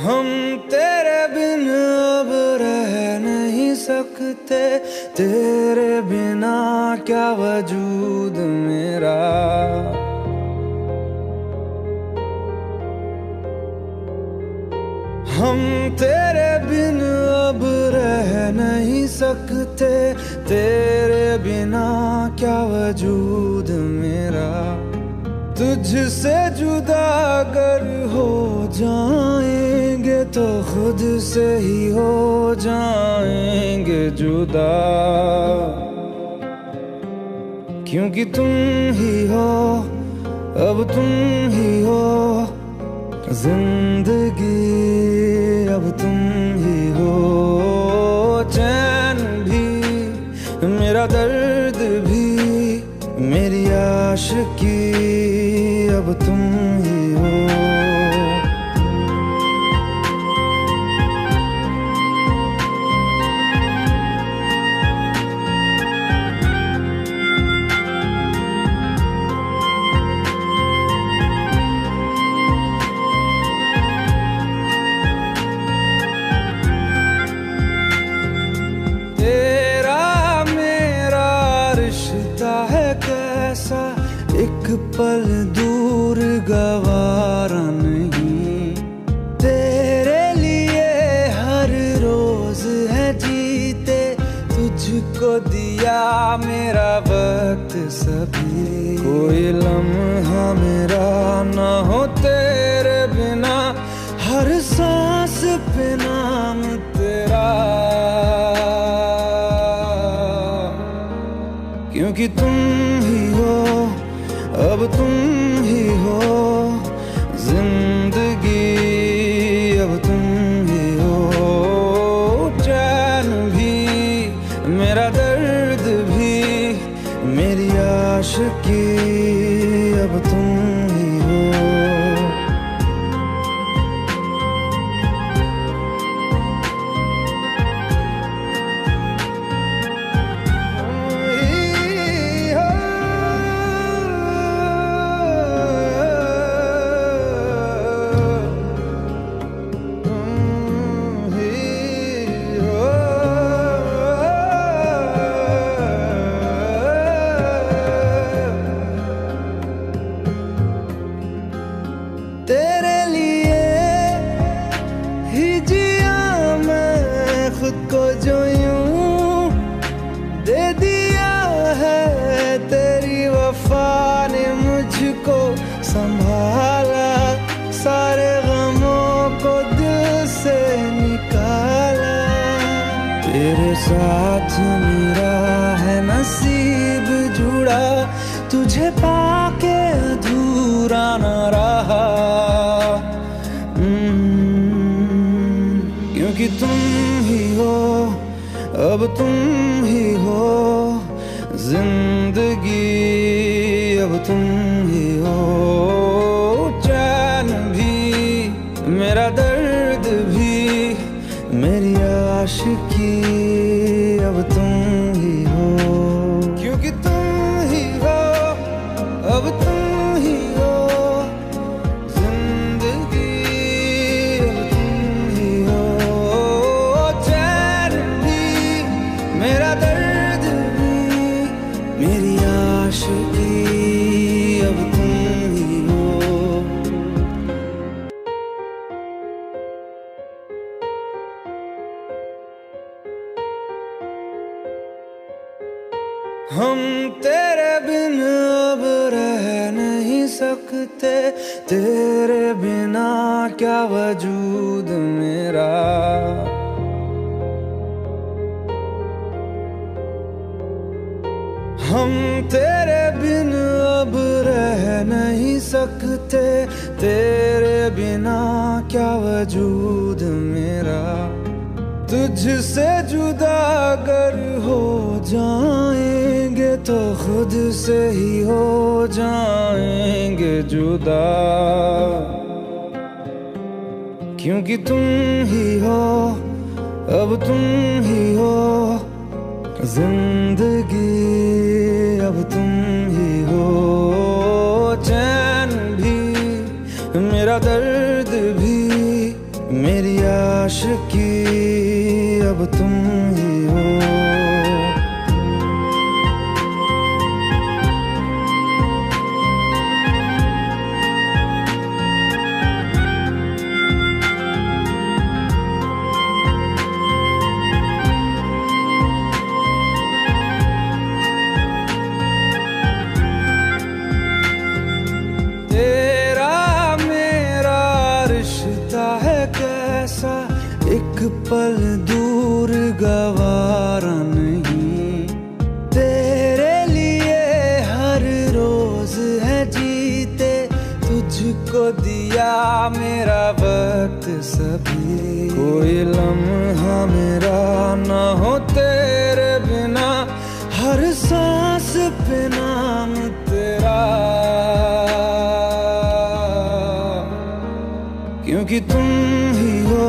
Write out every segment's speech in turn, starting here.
हम तेरे बिन अब रह नहीं सकते, तेरे बिना क्या वजूद मेरा। हम तेरे बिन अब रह नहीं सकते, तेरे बिना क्या वजूद मेरा। तुझसे जुदा अगर हो जाएंगे तो खुद से ही हो जाएंगे जुदा, क्योंकि तुम ही हो, अब तुम ही हो जिंदगी, अब तुम ही हो। चैन भी मेरा दर्द भी मेरी आशिकी, अब तुम ही हो। एक पल दूर गवारा नहीं, तेरे लिए हर रोज है जीते, तुझको दिया मेरा वक्त सभी। कोई लम्हा मेरा ना हो तेरे बिना, हर सांस पे नाम तेरा, क्योंकि तुम ही हो, अब तुम ही हो जिंदगी, अब तुम ही हो। चैन भी मेरा दर्द भी मेरी आशिकी, अब तुम ही हो। तेरे लिए ही जिया मैं खुद को, जो यूं दे दिया है तेरी वफा ने मुझको संभाला, सारे गमों को दिल से निकाला। तेरे साथ मेरा है नसीब जुड़ा, तुझे पाके अधूरा न रहा, क्योंकि तुम ही हो, अब तुम ही हो जिंदगी, अब तुम ही हो। चैन भी मेरा दर्द भी मेरी आशिकी, अब तुम ही हो, क्योंकि तुम ही हो, अब तुम ही हो जिंदगी, अब तुम ही हो। चैन भी मेरा दर्द भी मेरी आशिकी, अब तुम ही हो। हम तेरे बिन अब रह नहीं सकते, तेरे बिना क्या वजूद मेरा। हम तेरे बिन अब रह नहीं सकते, तेरे बिना क्या वजूद मेरा। तुझसे जुदा अगर हो जाएंगे तो खुद से ही हो जाएंगे जुदा, क्योंकि तुम ही हो, अब तुम ही हो जिंदगी, अब तुम ही हो। चैन भी मेरा दर्द भी पल दूर गवारा नहीं, तेरे लिए हर रोज है जीते, तुझको दिया मेरा वक्त सभी। कोई लम्हा मेरा ना हो तेरे बिना, हर सांस पे नाम तेरा, क्योंकि तुम ही हो,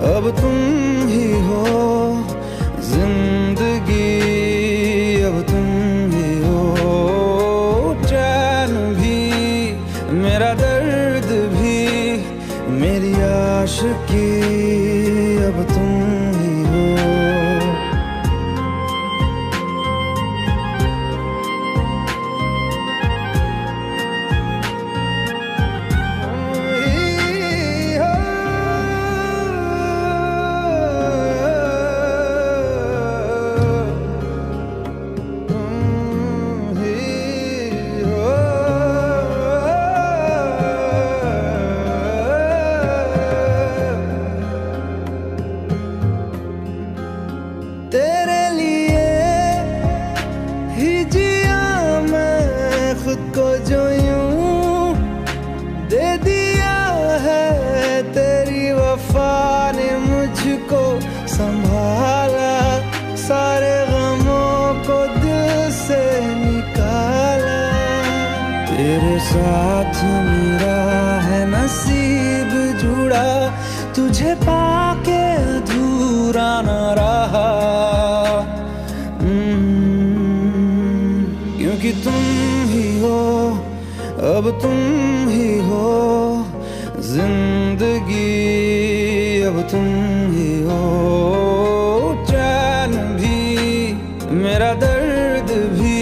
अब तुम ही हो जिंदगी, अब तुम ही हो चैन भी, मेरा दर्द भी, मेरी आशिकी, अब तुम ही हो। तेरे लिए ही जिया मैं खुद को, जो यूं दे दिया है तेरी वफा ने मुझको संभाला, सारे गमों को दिल से निकाला। तेरे साथ मेरा है नसीब जुड़ा, तुझे पाके अधूरा न रहा, क्योंकि तुम ही हो, अब तुम ही हो जिंदगी, अब तुम ही हो चैन भी, मेरा दर्द भी,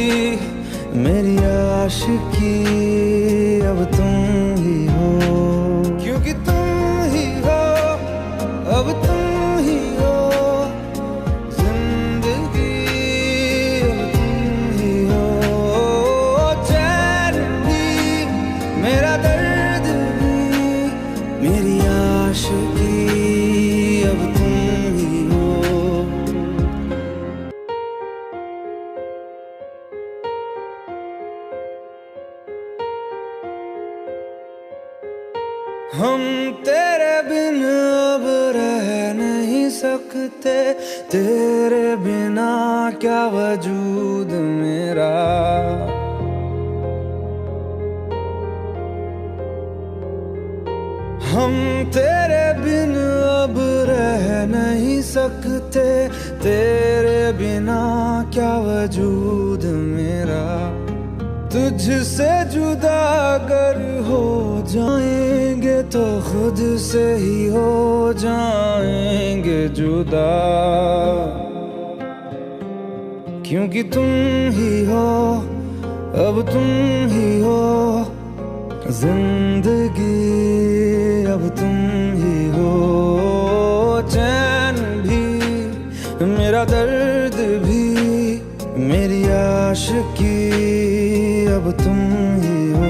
मेरी आशिकी, अब तुम ही हो, क्योंकि तुम ही हो, अब तुम ही हो जिंदगी, अब तुम ही हो चैन भी, मेरा दर्द भी, मेरी आशिकी, अब तुम ही हो। हम तेरे बिन अब रह नहीं सकते, तेरे बिना क्या वजूद मेरा, हम तेरे बिन अब रह नहीं सकते, तेरे बिना क्या वजूद मेरा, तुझसे जुदा अगर हो जाएंगे तो खुद से ही हो जाएंगे जुदा, क्योंकि तुम ही हो, अब तुम ही हो जिंदगी, अब तुम ही हो चैन भी, मेरा दर्द भी, मेरी आशिकी, अब तुम ही हो।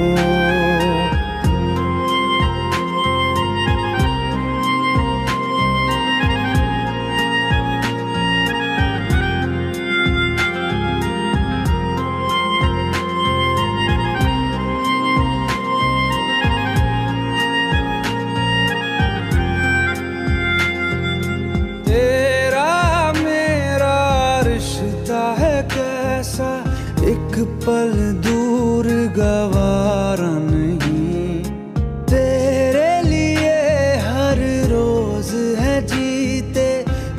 एक पल दूर गवारा नहीं, तेरे लिए हर रोज है जीते,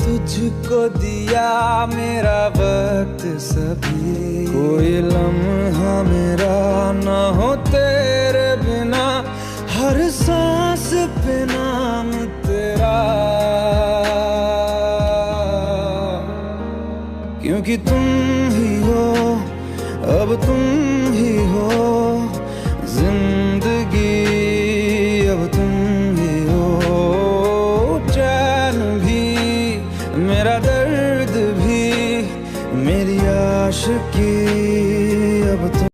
तुझको दिया मेरा वक्त सभी। कोई लम्हा मेरा ना हो तेरे बिना, हर सांस पे नाम तेरा, क्योंकि तुम ही हो, अब तुम